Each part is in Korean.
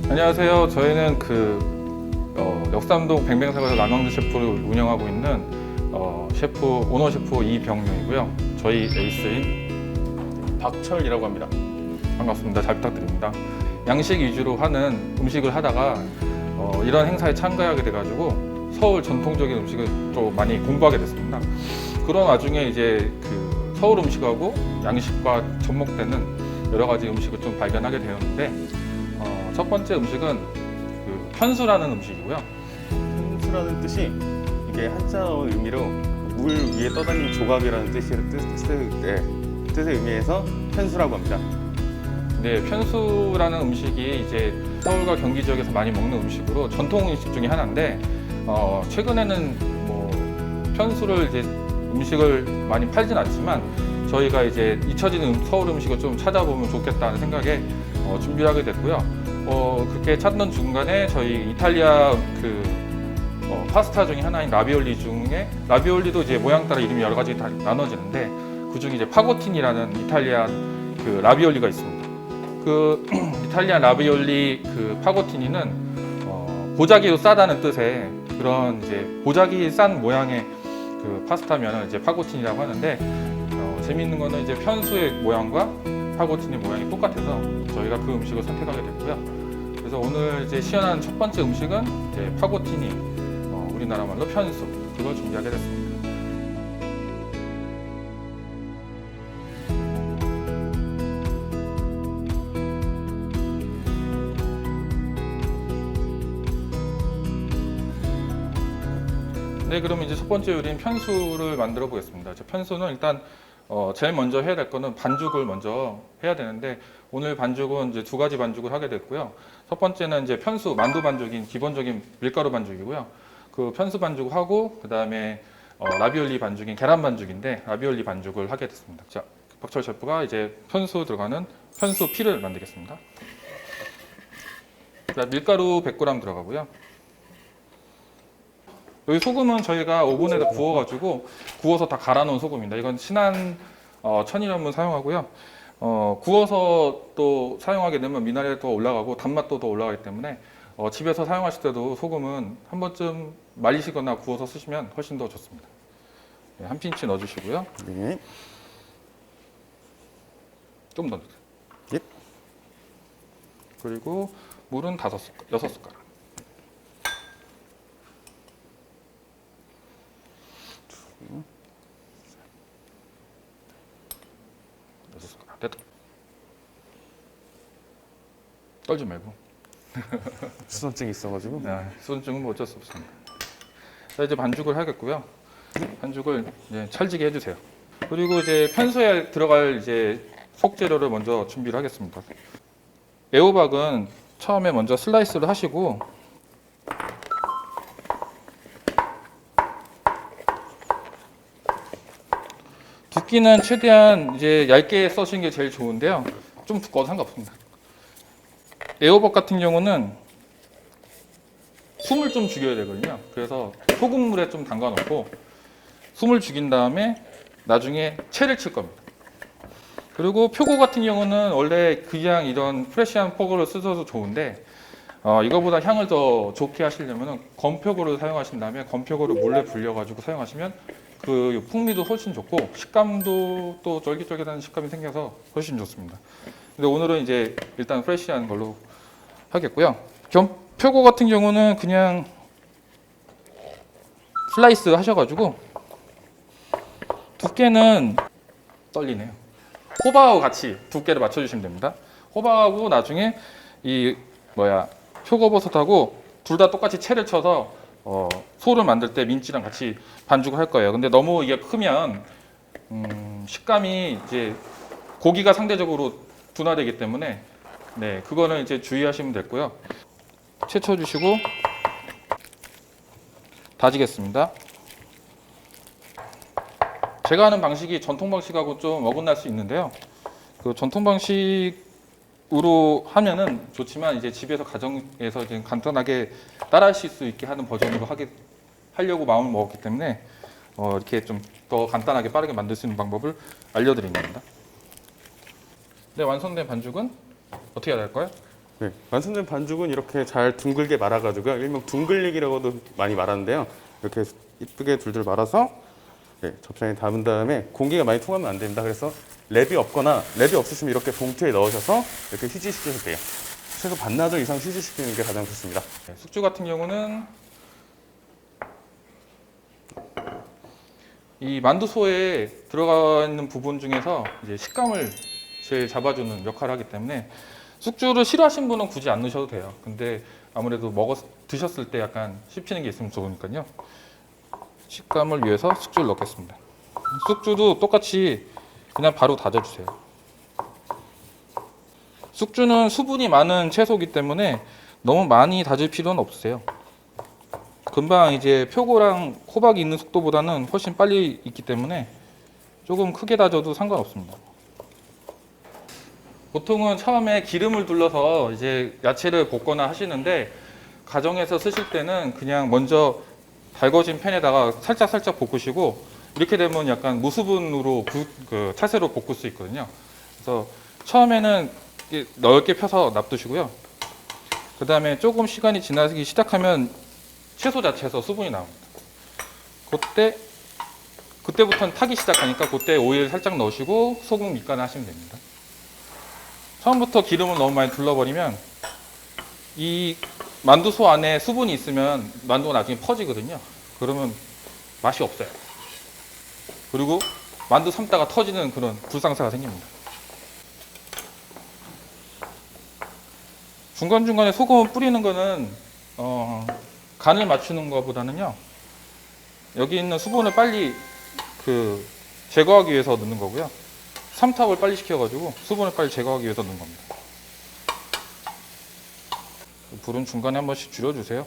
안녕하세요. 저희는 역삼동 뱅뱅사과에서 남양주 셰프를 운영하고 있는 오너 셰프 이병용이고요. 저희 에이스인 박철이라고 합니다. 반갑습니다. 잘 부탁드립니다. 양식 위주로 하는 음식을 하다가 이런 행사에 참가하게 돼가지고 서울 전통적인 음식을 좀 많이 공부하게 됐습니다. 그런 와중에 이제 서울 음식하고 양식과 접목되는 여러 가지 음식을 좀 발견하게 되었는데 첫 번째 음식은 편수라는 음식이고요. 편수라는 뜻이 이게 한자어 의미로 물 위에 떠다니는 조각이라는 뜻의 의미에서 편수라고 합니다. 네, 편수라는 음식이 이제 서울과 경기 지역에서 많이 먹는 음식으로 전통 음식 중에 하나인데 최근에는 편수를 이제 음식을 많이 팔진 않지만 저희가 이제 잊혀지는 서울 음식을 좀 찾아보면 좋겠다는 생각에 준비를 하게 됐고요. 그렇게 찾는 중간에 저희 이탈리아 파스타 중에 하나인 라비올리 중에 라비올리도 이제 모양 따라 이름이 여러 가지 다 나눠지는데 그 중에 이제 파고틴이라는 이탈리안 라비올리가 있습니다. 이탈리안 라비올리 파고티니는 보자기로 싸다는 뜻의 그런 이제 보자기 싼 모양의 파스타면을 이제 파고틴이라고 하는데 재미있는 거는 이제 편수의 모양과 파고티니 모양이 똑같아서 저희가 그 음식을 선택하게 됐고요. 그래서 오늘 이제 시연하는 첫 번째 음식은 이제 파고티니, 우리나라 말로 편수, 그걸 준비하게 됐습니다. 네, 그러면 이제 첫 번째 요리인 편수를 만들어 보겠습니다. 편수는 일단 제일 먼저 해야 될 거는 반죽을 먼저 해야 되는데 오늘 반죽은 이제 두 가지 반죽을 하게 됐고요. 첫 번째는 이제 편수 만두 반죽인 기본적인 밀가루 반죽이고요. 그 편수 반죽하고 그 다음에 라비올리 반죽인 계란 반죽인데 라비올리 반죽을 하게 됐습니다. 자, 박철 셰프가 이제 편수 들어가는 편수 피를 만들겠습니다. 자, 밀가루 100g 들어가고요. 여기 소금은 저희가 오븐에다 구워가지고 구워서 다 갈아놓은 소금입니다. 이건 신한 천일염을 사용하고요. 구워서 또 사용하게 되면 미나리가 더 올라가고 단맛도 더 올라가기 때문에 집에서 사용하실 때도 소금은 한 번쯤 말리시거나 구워서 쓰시면 훨씬 더 좋습니다. 네, 한 핀치 넣어주시고요. 네. 좀 더 넣으세요. 예. 그리고 물은 6숟가락. 됐다. 떨지 말고. 수선증이 있어가지고. 수선증은 뭐 어쩔 수 없습니다. 자, 이제 반죽을 하겠고요. 반죽을 이제 찰지게 해주세요. 그리고 이제 편수에 들어갈 이제 속재료를 먼저 준비를 하겠습니다. 애호박은 처음에 먼저 슬라이스를 하시고 두께는 최대한 이제 얇게 써시는 게 제일 좋은데요. 좀 두꺼워도 상관없습니다. 애호박 같은 경우는 숨을 좀 죽여야 되거든요. 그래서 소금물에 좀 담가 놓고 숨을 죽인 다음에 나중에 채를 칠 겁니다. 그리고 표고 같은 경우는 원래 그냥 이런 프레시한 포고를 쓰셔도 좋은데 이거보다 향을 더 좋게 하시려면 건표고를 사용하신 다음에 건표고를 물에 불려가지고 사용하시면 그 풍미도 훨씬 좋고 식감도 또 쫄깃쫄깃한 식감이 생겨서 훨씬 좋습니다. 근데 오늘은 이제 일단 프레시한 걸로 하겠고요. 표고 같은 경우는 그냥 슬라이스 하셔가지고 두께는 떨리네요. 호박하고 같이 두께를 맞춰주시면 됩니다. 호박하고 나중에 이 표고버섯하고 둘 다 똑같이 채를 쳐서 소를 만들 때 민지랑 같이 반죽을 할 거예요. 근데 너무 이게 크면 식감이 이제 고기가 상대적으로 둔화되기 때문에 네, 그거는 이제 주의하시면 됐고요. 채 쳐주시고 다지겠습니다. 제가 하는 방식이 전통 방식하고 좀 어긋날 수 있는데요. 그 전통 방식으로 하면은 좋지만 이제 집에서 가정에서 이제 간단하게 따라하실 수 있게 하는 버전으로 하려고 마음을 먹었기 때문에 이렇게 좀 더 간단하게 빠르게 만들 수 있는 방법을 알려드린 겁니다. 네, 완성된 반죽은 어떻게 해야 될까요? 네, 완성된 반죽은 이렇게 잘 둥글게 말아가지고요. 일명 둥글리기라고도 많이 말하는데요. 이렇게 이쁘게 둘둘 말아서 네, 접시에 담은 다음에 공기가 많이 통하면 안 됩니다. 그래서 랩이 없으시면 이렇게 봉투에 넣으셔서 이렇게 휴지시키면 돼요. 최소 반나절 이상 휴지시키는 게 가장 좋습니다. 네, 숙주 같은 경우는 이 만두소에 들어가 있는 부분 중에서 이제 식감을 제일 잡아주는 역할을 하기 때문에 숙주를 싫어하시는 분은 굳이 안 넣으셔도 돼요. 근데 아무래도 드셨을 때 약간 씹히는 게 있으면 좋으니까요. 식감을 위해서 숙주를 넣겠습니다. 숙주도 똑같이 그냥 바로 다져주세요. 숙주는 수분이 많은 채소이기 때문에 너무 많이 다질 필요는 없으세요. 금방 이제 표고랑 호박이 있는 속도보다는 훨씬 빨리 익기 때문에 조금 크게 다져도 상관없습니다. 보통은 처음에 기름을 둘러서 이제 야채를 볶거나 하시는데 가정에서 쓰실 때는 그냥 먼저 달궈진 팬에다가 살짝 볶으시고 이렇게 되면 약간 무수분으로 차세로 볶을 수 있거든요. 그래서 처음에는 넓게 펴서 놔두시고요. 그 다음에 조금 시간이 지나기 시작하면 채소 자체에서 수분이 나옵니다. 그때부터는 타기 시작하니까 그때 오일 살짝 넣으시고 소금 밑간 하시면 됩니다. 처음부터 기름을 너무 많이 둘러버리면 이 만두소 안에 수분이 있으면 만두가 나중에 퍼지거든요. 그러면 맛이 없어요. 그리고 만두 삶다가 터지는 그런 불상사가 생깁니다. 중간중간에 소금을 뿌리는 거는 간을 맞추는 것보다는요, 여기 있는 수분을 빨리 제거하기 위해서 넣는 거고요. 삼탑을 빨리 시켜가지고 수분을 빨리 제거하기 위해서 넣는 겁니다. 불은 중간에 한 번씩 줄여주세요.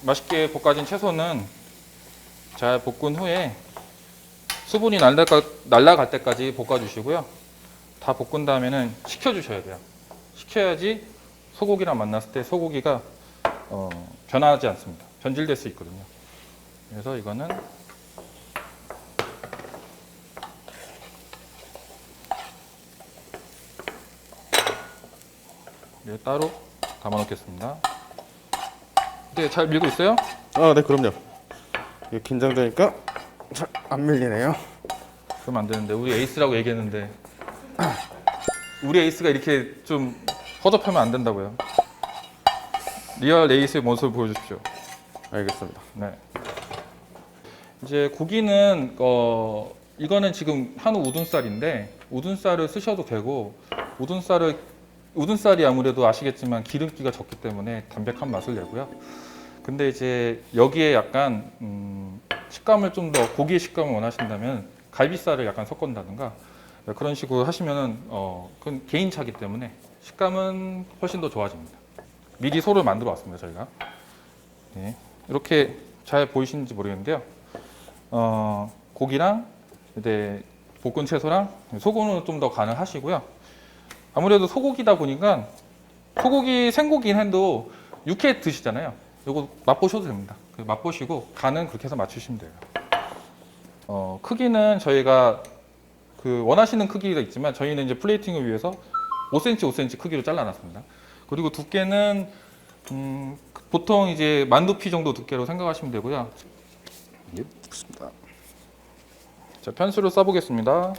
맛있게 볶아진 채소는 잘 볶은 후에 수분이 날아갈 때까지 볶아주시고요. 다 볶은 다음에는 식혀주셔야 돼요. 식혀야지 소고기랑 만났을 때 소고기가 변하지 않습니다. 변질될 수 있거든요. 그래서 이거는 따로 담아 놓겠습니다. 네, 잘 밀고 있어요? 네, 그럼요. 이게 긴장되니까 잘 안 밀리네요. 그러면 안 되는데 우리 에이스라고 얘기했는데 우리 에이스가 이렇게 좀 허접하면 안 된다고요. 리얼 에이스의 모습을 보여주십시오. 알겠습니다. 네. 이제 고기는 이거는 지금 한우 우둔살인데 우둔살을 쓰셔도 되고 우둔살이 아무래도 아시겠지만 기름기가 적기 때문에 담백한 맛을 내고요. 근데 이제 여기에 약간 식감을 좀 더 고기의 식감을 원하신다면 갈비살을 약간 섞은다든가 그런 식으로 하시면은 그건 개인차기 때문에 식감은 훨씬 더 좋아집니다. 미리 소를 만들어 왔습니다, 저희가. 네. 이렇게 잘 보이시는지 모르겠는데요. 고기랑 이제 볶은 채소랑 소금은 좀 더 간을 하시고요. 아무래도 소고기다 보니까 생고기는 해도 육회 드시잖아요. 이거 맛보셔도 됩니다. 맛보시고 간은 그렇게 해서 맞추시면 돼요. 크기는 저희가 원하시는 크기가 있지만 저희는 이제 플레이팅을 위해서 5cm, 5cm 크기로 잘라놨습니다. 그리고 두께는 보통 이제 만두피 정도 두께로 생각하시면 되고요. 예, 좋습니다. 자, 편수를 써보겠습니다.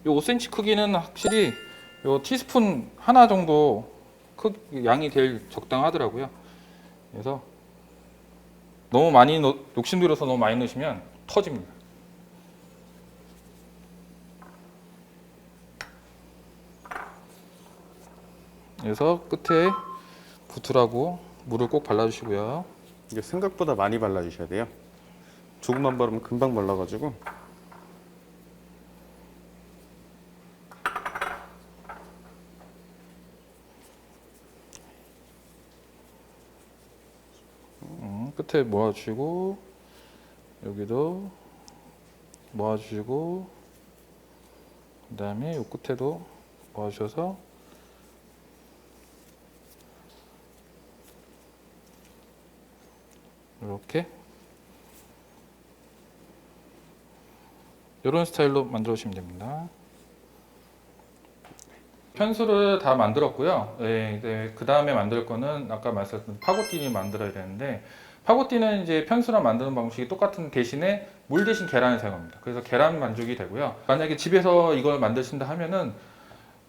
이 5cm 크기는 확실히 요 티스푼 하나 정도 양이 제일 적당하더라고요. 그래서 너무 많이 욕심들여서 너무 많이 넣으시면 터집니다. 그래서 끝에 부트라고 물을 꼭 발라주시고요. 이게 생각보다 많이 발라주셔야 돼요. 조금만 바르면 금방 말라가지고. 끝에 모아주시고 여기도 모아주시고 그 다음에 이 끝에도 모아주셔서 이렇게 이런 스타일로 만들어 주시면 됩니다. 편수를 다 만들었고요. 네, 그 다음에 만들 거는 아까 말씀드린 파고띠니 만들어야 되는데, 파고띠는 이제 편수랑 만드는 방식이 똑같은 대신에 물 대신 계란을 사용합니다. 그래서 계란 반죽이 되고요. 만약에 집에서 이걸 만드신다 하면은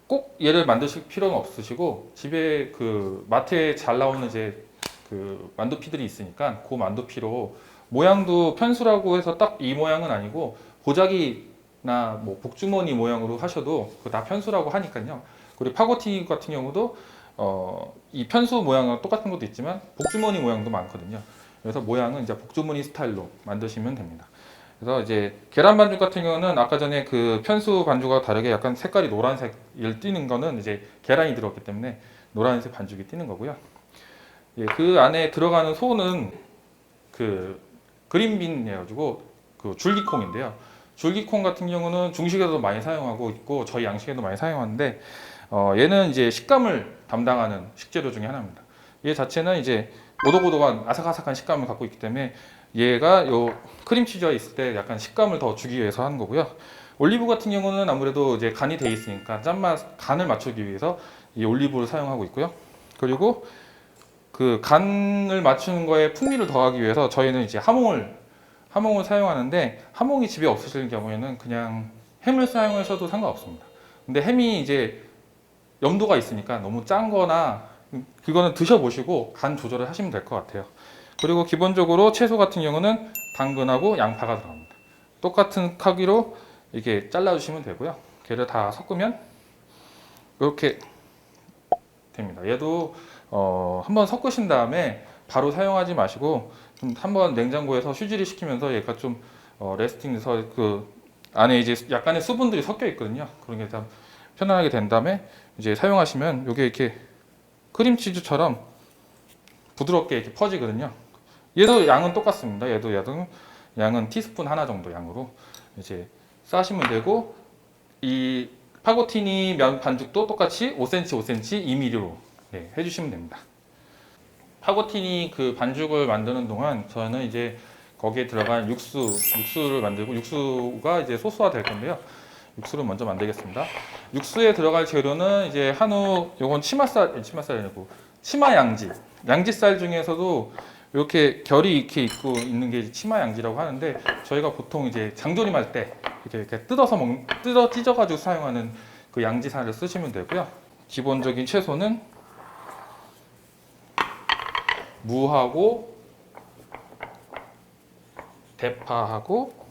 꼭 얘를 만드실 필요는 없으시고, 집에 그 마트에 잘 나오는 이제 그 만두피들이 있으니까 그 만두피로 모양도 편수라고 해서 딱 이 모양은 아니고 보자기나 뭐 복주머니 모양으로 하셔도 그 다 편수라고 하니까요. 그리고 파고티 같은 경우도 이 편수 모양은 똑같은 것도 있지만 복주머니 모양도 많거든요. 그래서 모양은 이제 복주머니 스타일로 만드시면 됩니다. 그래서 이제 계란 반죽 같은 경우는 아까 전에 그 편수 반죽과 다르게 약간 색깔이 노란색을 띄는 거는 이제 계란이 들어갔기 때문에 노란색 반죽이 띄는 거고요. 예, 그 안에 들어가는 소는 그 그린빈 해가지고 그 줄기콩인데요. 줄기콩 같은 경우는 중식에도 많이 사용하고 있고 저희 양식에도 많이 사용하는데 얘는 이제 식감을 담당하는 식재료 중에 하나입니다. 얘 자체는 이제 오독오독한 아삭아삭한 식감을 갖고 있기 때문에 얘가 요 크림치즈가 있을 때 약간 식감을 더 주기 위해서 하는 거고요. 올리브 같은 경우는 아무래도 이제 간이 돼 있으니까 짠맛 간을 맞추기 위해서 이 올리브를 사용하고 있고요. 그리고 그 간을 맞추는 거에 풍미를 더하기 위해서 저희는 이제 하몽을 사용하는데, 하몽이 집에 없으실 경우에는 그냥 햄을 사용하셔도 상관없습니다. 근데 햄이 이제 염도가 있으니까 너무 짠 거나 그거는 드셔보시고 간 조절을 하시면 될 것 같아요. 그리고 기본적으로 채소 같은 경우는 당근하고 양파가 들어갑니다. 똑같은 크기로 이렇게 잘라주시면 되고요. 걔를 다 섞으면 이렇게 됩니다. 얘도 한번 섞으신 다음에 바로 사용하지 마시고 좀 한번 냉장고에서 휴지를 시키면서 얘가 좀 레스팅돼서 그 안에 이제 약간의 수분들이 섞여 있거든요. 그런 게 좀 편안하게 된 다음에 이제 사용하시면 이게 이렇게 크림치즈처럼 부드럽게 이렇게 퍼지거든요. 얘도 양은 똑같습니다. 얘도 양은 티스푼 하나 정도 양으로 이제 싸시면 되고, 이 파고티니 면 반죽도 똑같이 5cm, 5cm, 2mm로 해주시면 됩니다. 파고티니 그 반죽을 만드는 동안 저는 이제 거기에 들어간 육수를 만들고, 육수가 이제 소스화 될 건데요. 육수를 먼저 만들겠습니다. 육수에 들어갈 재료는 이제 한우, 요건 치마살이 아니고 치마 양지살 중에서도 이렇게 결이 이렇게 있는 게 치마 양지라고 하는데, 저희가 보통 이제 장조림할 때 이렇게 뜯어 찢어가지고 사용하는 그 양지살을 쓰시면 되고요. 기본적인 채소는 무하고 대파하고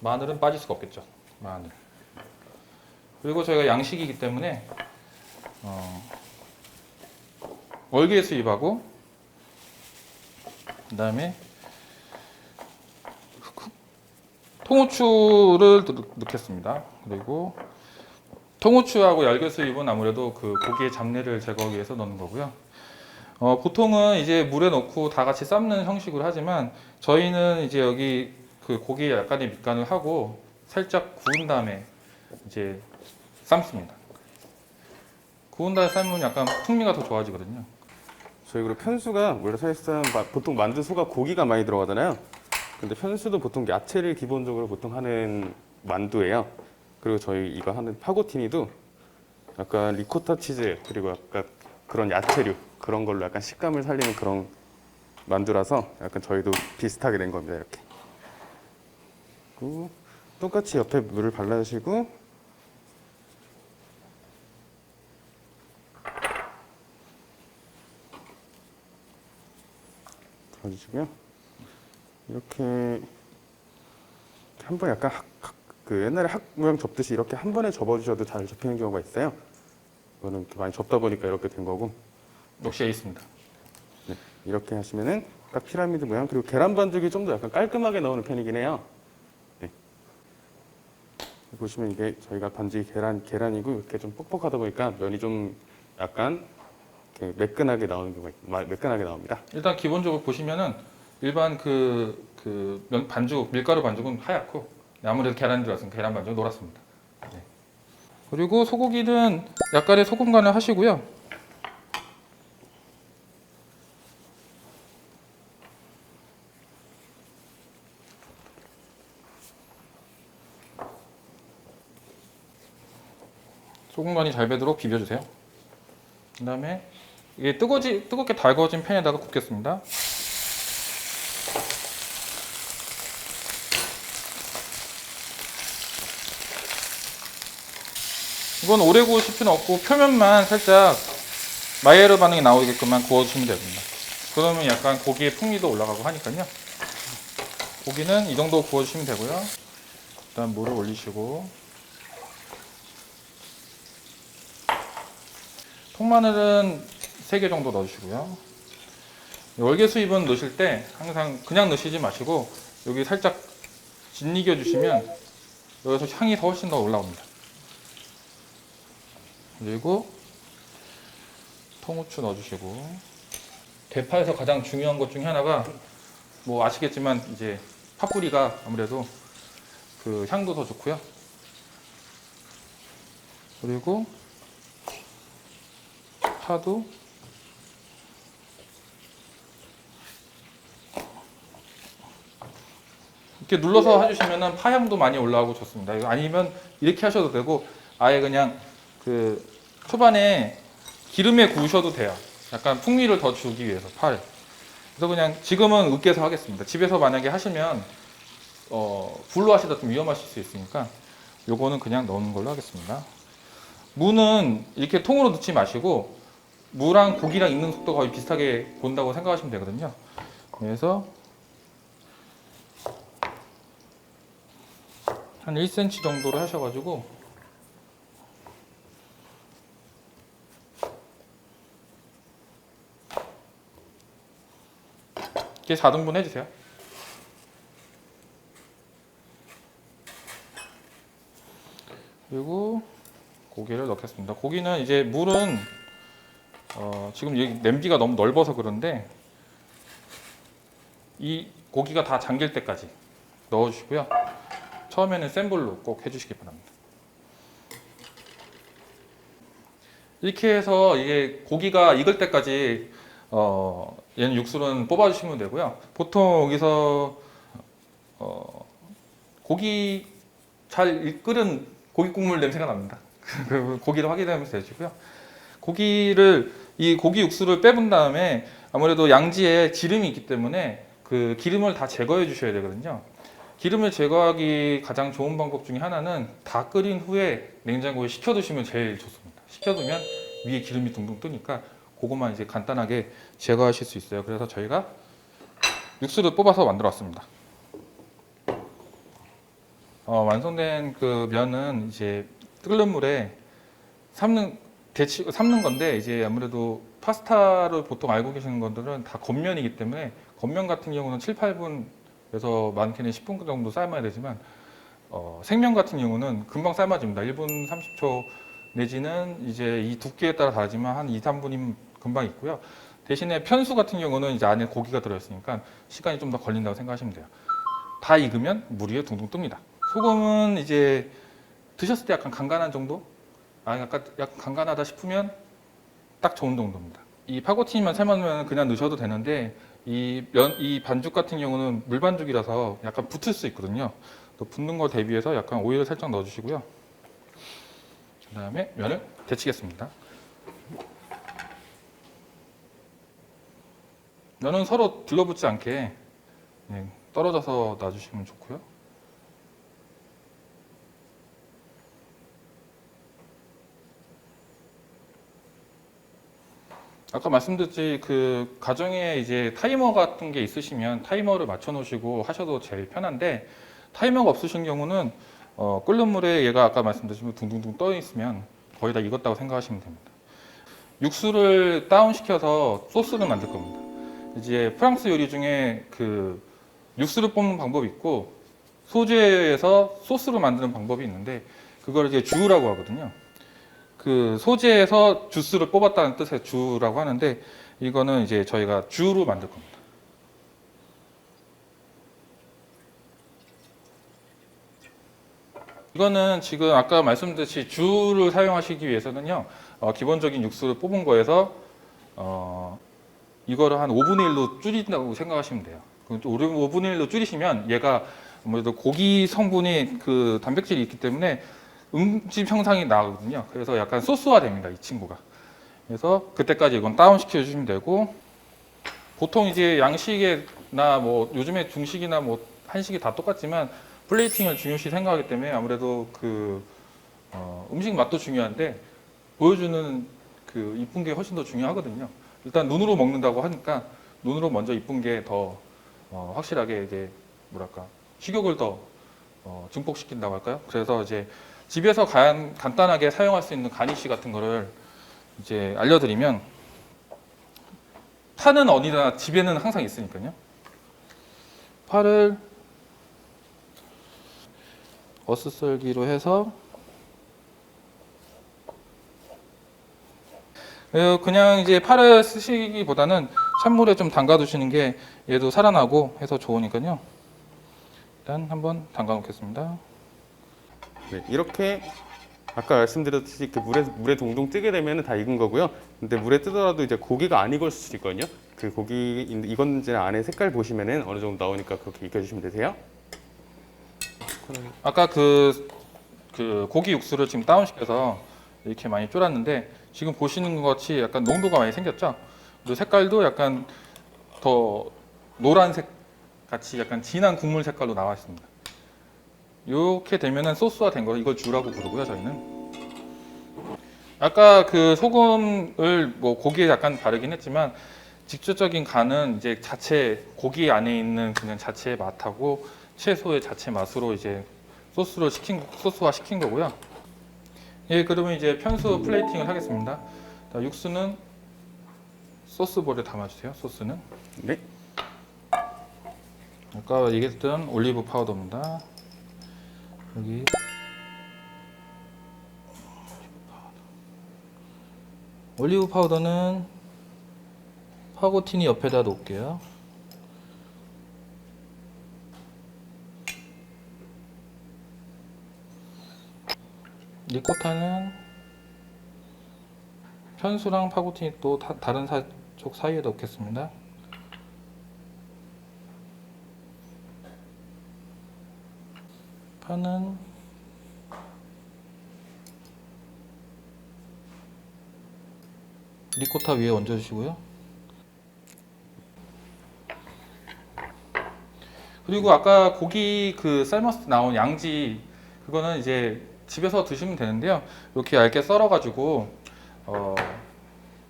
마늘은 빠질 수가 없겠죠. 마늘. 그리고 저희가 양식이기 때문에 월계수잎하고 그다음에 통후추를 넣겠습니다. 그리고 통후추하고 열계수잎은 아무래도 그 고기의 잡내를 제거하기 위해서 넣는 거고요. 보통은 이제 물에 넣고 다 같이 삶는 형식으로 하지만 저희는 이제 여기 그 고기에 약간의 밑간을 하고 살짝 구운 다음에 이제 삶습니다. 구운 다음에 삶으면 약간 풍미가 더 좋아지거든요. 저희 그리고 편수가 원래 사실상 보통 만두소가 고기가 많이 들어가잖아요. 근데 편수도 보통 야채를 기본적으로 보통 하는 만두예요. 그리고 저희 이거 하는 파고티니도 약간 리코타 치즈 그리고 약간 그런 야채류 그런 걸로 약간 식감을 살리는 그런 만두라서 약간 저희도 비슷하게 된 겁니다. 이렇게. 그리고 똑같이 옆에 물을 발라주시고 잡아주시고요. 이렇게 한 번 약간 그 옛날에 학 모양 접듯이 이렇게 한 번에 접어주셔도 잘 접히는 경우가 있어요. 이거는 이렇게 많이 접다 보니까 이렇게 된 거고. 역시 에이스입니다. 네, 이렇게 하시면은 딱 피라미드 모양. 그리고 계란 반죽이 좀 더 약간 깔끔하게 나오는 편이긴 해요. 네. 보시면 이게 저희가 반죽이 계란이고 이렇게 좀 뻑뻑하다 보니까 면이 좀 약간 이렇게 매끈하게 나오는 경우가 매끈하게 나옵니다. 일단 기본적으로 보시면은 일반 반죽, 밀가루 반죽은 하얗고 아무래도 계란이 들어갔으면 계란 반죽은 노랗습니다. 네. 그리고 소고기는 약간의 소금 간을 하시고요. 소금 간이 잘 배도록 비벼주세요. 그 다음에 이게 뜨겁게 달궈진 팬에다가 굽겠습니다. 이건 오래 구우실 필요는 없고 표면만 살짝 마이야르 반응이 나오게끔만 구워주시면 됩니다. 그러면 약간 고기의 풍미도 올라가고 하니까요. 고기는 이 정도 구워주시면 되고요. 일단 물을 올리시고 통마늘은 3개 정도 넣어주시고요. 월계수잎은 넣으실 때 항상 그냥 넣으시지 마시고 여기 살짝 짓이겨 주시면 여기서 향이 훨씬 더 올라옵니다. 그리고 통후추 넣어주시고 대파에서 가장 중요한 것 중에 하나가 뭐 아시겠지만 이제 파뿌리가 아무래도 그 향도 더 좋고요. 그리고 파도 이렇게 눌러서 해주시면 파향도 많이 올라오고 좋습니다. 아니면 이렇게 하셔도 되고 아예 그냥 그 초반에 기름에 구우셔도 돼요. 약간 풍미를 더 주기 위해서 파를. 그래서 그냥 지금은 으깨서 하겠습니다. 집에서 만약에 하시면 불로 하시다 좀 위험하실 수 있으니까 요거는 그냥 넣는 걸로 하겠습니다. 무는 이렇게 통으로 넣지 마시고 무랑 고기랑 익는 속도가 거의 비슷하게 본다고 생각하시면 되거든요. 그래서 한 1cm 정도로 하셔가지고 이렇게 4등분 해주세요. 그리고 고기를 넣겠습니다. 고기는 이제 물은 지금 여기 냄비가 너무 넓어서 그런데 이 고기가 다 잠길 때까지 넣어주시고요. 처음에는 센 불로 꼭 해주시기 바랍니다. 이렇게 해서 이게 고기가 익을 때까지 얘는 육수는 뽑아주시면 되고요. 보통 여기서 고기 잘 끓은 고기 국물 냄새가 납니다. 고기를 확인하면서 해주시고요. 이 고기 육수를 빼본 다음에 아무래도 양지에 기름이 있기 때문에 그 기름을 다 제거해 주셔야 되거든요. 기름을 제거하기 가장 좋은 방법 중에 하나는 다 끓인 후에 냉장고에 식혀두시면 제일 좋습니다. 식혀두면 위에 기름이 둥둥 뜨니까 그것만 이제 간단하게 제거하실 수 있어요. 그래서 저희가 육수를 뽑아서 만들어 왔습니다. 완성된 그 면은 이제 끓는 물에 삶는 건데 이제 아무래도 파스타를 보통 알고 계시는 분들은 다 겉면이기 때문에 겉면 같은 경우는 7, 8분에서 많게는 10분 정도 삶아야 되지만 생면 같은 경우는 금방 삶아집니다. 1분 30초 내지는 이제 이 두께에 따라 다르지만 한 2, 3분이면 금방 있고요. 대신에 편수 같은 경우는 이제 안에 고기가 들어있으니까 시간이 좀 더 걸린다고 생각하시면 돼요. 다 익으면 물 위에 둥둥 뜹니다. 소금은 이제 드셨을 때 약간 간간한 정도? 약간 간간하다 싶으면 딱 좋은 정도입니다. 이 파고티니만 삶으면 그냥 넣으셔도 되는데 이 반죽 같은 경우는 물반죽이라서 약간 붙을 수 있거든요. 또 붙는 거 대비해서 약간 오일을 살짝 넣어주시고요. 그 다음에 면을 데치겠습니다. 면은 서로 들러붙지 않게 떨어져서 놔주시면 좋고요. 아까 말씀드렸지 그 가정에 이제 타이머 같은 게 있으시면 타이머를 맞춰 놓으시고 하셔도 제일 편한데 타이머가 없으신 경우는 끓는 물에 얘가 아까 말씀드린 둥둥둥 떠 있으면 거의 다 익었다고 생각하시면 됩니다. 육수를 다운시켜서 소스를 만들 겁니다. 이제 프랑스 요리 중에 그 육수를 뽑는 방법이 있고 소재에서 소스를 만드는 방법이 있는데 그걸 이제 주라고 하거든요. 그 소재에서 주스를 뽑았다는 뜻의 주라고 하는데 이거는 이제 저희가 주로 만들 겁니다. 이거는 지금 아까 말씀드렸듯이 주를 사용하시기 위해서는요 기본적인 육수를 뽑은 거에서 이거를 한 5분의 1로 줄인다고 생각하시면 돼요. 5분의 1로 줄이시면 얘가 아무래도 고기 성분이 그 단백질이 있기 때문에 음식 형상이 나거든요. 그래서 약간 소스화 됩니다, 이 친구가. 그래서 그때까지 이건 다운 시켜 주시면 되고 보통 이제 양식이나 뭐 요즘에 중식이나 뭐 한식이 다 똑같지만 플레이팅을 중요시 생각하기 때문에 아무래도 그 음식 맛도 중요한데 보여주는 그 이쁜 게 훨씬 더 중요하거든요. 일단 눈으로 먹는다고 하니까 눈으로 먼저 이쁜 게 더 확실하게 이제 뭐랄까 식욕을 더 증폭시킨다고 할까요? 그래서 이제 집에서 간단하게 사용할 수 있는 가니쉬 같은 거를 이제 알려드리면 파는 어디나 집에는 항상 있으니까요. 파를 어슷썰기로 해서 그냥 이제 파를 쓰시기보다는 찬물에 좀 담가 두시는 게 얘도 살아나고 해서 좋으니까요. 일단 한번 담가 놓겠습니다. 네, 이렇게 아까 말씀드렸듯이 이렇게 물에 동동 뜨게 되면 다 익은 거고요. 근데 물에 뜨더라도 이제 고기가 안 익을 수도 있거든요. 그 고기 익었는지 안에 색깔 보시면은 어느 정도 나오니까 그렇게 익혀주시면 되세요. 아까 그 고기 육수를 지금 다운시켜서 이렇게 많이 졸았는데 지금 보시는 것 같이 약간 농도가 많이 생겼죠? 그리고 색깔도 약간 더 노란색 같이 약간 진한 국물 색깔로 나와 있습니다. 이렇게 되면은 소스화 된 거 이걸 주라고 부르고요, 저희는. 아까 그 소금을 뭐 고기에 약간 바르긴 했지만 직접적인 간은 이제 자체 고기 안에 있는 그냥 자체의 맛하고 채소의 자체 맛으로 이제 소스화 시킨 거고요. 예, 그러면 이제 편수 플레이팅을 하겠습니다. 자, 육수는 소스볼에 담아주세요. 소스는. 네. 아까 얘기했던 올리브 파우더입니다. 여기 올리브 파우더는 파고티니 옆에다 놓을게요. 리코타는 편수랑 파고티니 또 다른 쪽 사이에 넣겠습니다. 파는 리코타 위에 얹어주시고요. 그리고 아까 고기 그 삶아서 나온 양지 그거는 이제 집에서 드시면 되는데요. 이렇게 얇게 썰어가지고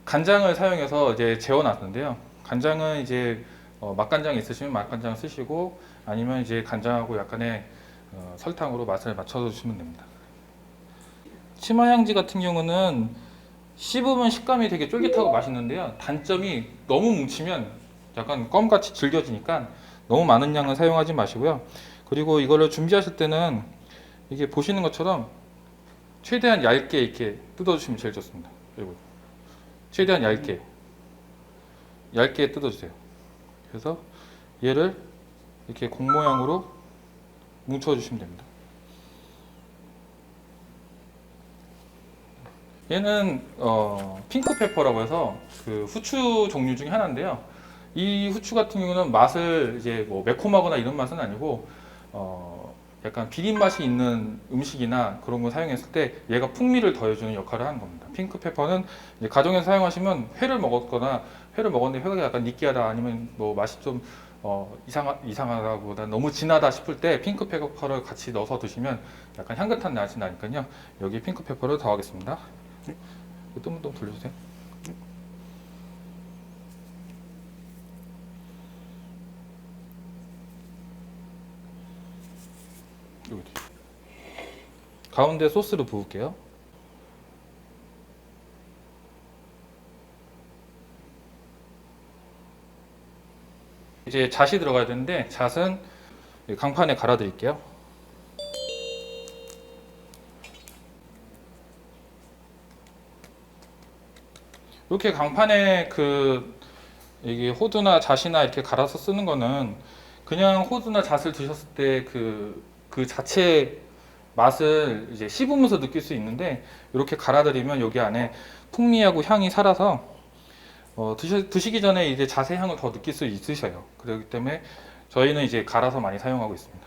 간장을 사용해서 이제 재워놨는데요. 간장은 이제 맛간장 있으시면 맛간장 쓰시고 아니면 이제 간장하고 약간의 설탕으로 맛을 맞춰주시면 됩니다. 치마양지 같은 경우는 씹으면 식감이 되게 쫄깃하고 맛있는데요. 단점이 너무 뭉치면 약간 껌같이 질겨지니까 너무 많은 양은 사용하지 마시고요. 그리고 이거를 준비하실 때는 이게 보시는 것처럼 최대한 얇게 이렇게 뜯어주시면 제일 좋습니다. 그리고 최대한 얇게 뜯어주세요. 그래서 얘를 이렇게 공 모양으로 뭉쳐주시면 됩니다. 얘는 핑크페퍼라고 해서 그 후추 종류 중에 하나인데요. 이 후추 같은 경우는 맛을 이제 뭐 매콤하거나 이런 맛은 아니고 약간 비린 맛이 있는 음식이나 그런 거 사용했을 때 얘가 풍미를 더해주는 역할을 하는 겁니다. 핑크페퍼는 이제 가정에서 사용하시면 회를 먹었는데 회가 약간 느끼하다 아니면 뭐 맛이 좀 이상하다보다 너무 진하다 싶을 때 핑크페퍼를 같이 넣어서 드시면 약간 향긋한 맛이 나니까요. 여기 핑크페퍼를 더하겠습니다. 좀 돌려주세요. 가운데 소스를 부을게요. 이제 잣이 들어가야 되는데 잣은 강판에 갈아 드릴게요. 이렇게 강판에 이게 호두나 잣이나 이렇게 갈아서 쓰는 거는 그냥 호두나 잣을 드셨을 때 그 자체 맛을 이제 씹으면서 느낄 수 있는데, 이렇게 갈아들이면 여기 안에 풍미하고 향이 살아서 드시기 전에 이제 잣의 향을 더 느낄 수 있으셔요. 그렇기 때문에 저희는 이제 갈아서 많이 사용하고 있습니다.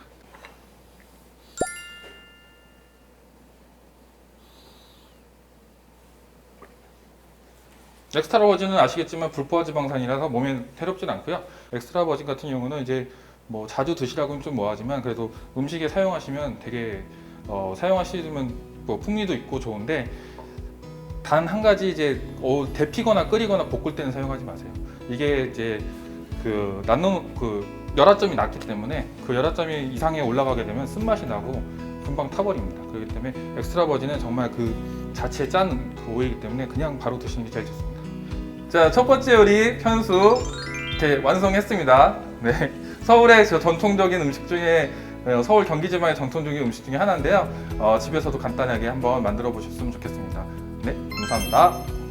엑스트라 버진은 아시겠지만 불포화 지방산이라서 몸에 해롭진 않고요. 엑스트라 버진 같은 경우는 이제 뭐 자주 드시라고는 좀 뭐하지만 그래도 음식에 사용하시면 되게 사용하시면 뭐 풍미도 있고 좋은데, 단 한 가지 이제 데피거나 끓이거나 볶을 때는 사용하지 마세요. 이게 이제 열화점이 낮기 때문에 그 열화점이 이상에 올라가게 되면 쓴맛이 나고 금방 타버립니다. 그렇기 때문에 엑스트라 버진은 정말 그 자체 짠 오일이기 때문에 그냥 바로 드시는 게 제일 좋습니다. 자, 첫 번째 요리 편수 이렇게 완성했습니다. 네, 서울의 전통적인 음식 중에 서울 경기 지방의 전통적인 음식 중에 하나인데요. 집에서도 간단하게 한번 만들어 보셨으면 좋겠습니다. 네, 감사합니다.